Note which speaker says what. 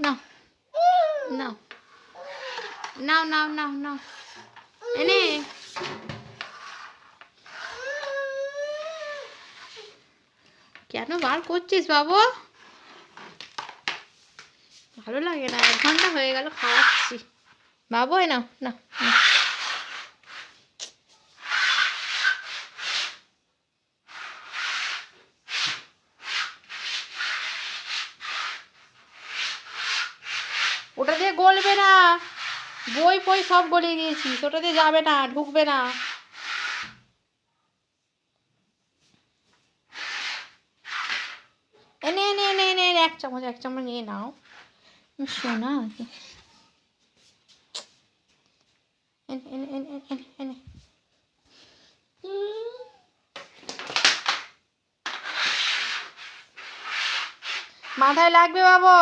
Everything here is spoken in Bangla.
Speaker 1: নাও নাও নাও নাও নাও নাও এনে কেন বার করছিস বাবু? ভালো লাগে না, 1 ঘন্টা হয়ে গেল খাওয়াচ্ছি বাবু। এ নাও নাও নাও। ওটা দিয়ে গলবে না, বই ফই সব গলিয়ে দিয়েছিস, ওটা দিয়ে যাবে না, ঢুকবে না। এনে এনে এনে এনে 1 চামচ 1 চামচ নিয়ে নাও সোনা। এনে এনে এনে এনে এনে মাথায় লাগবে বাবু।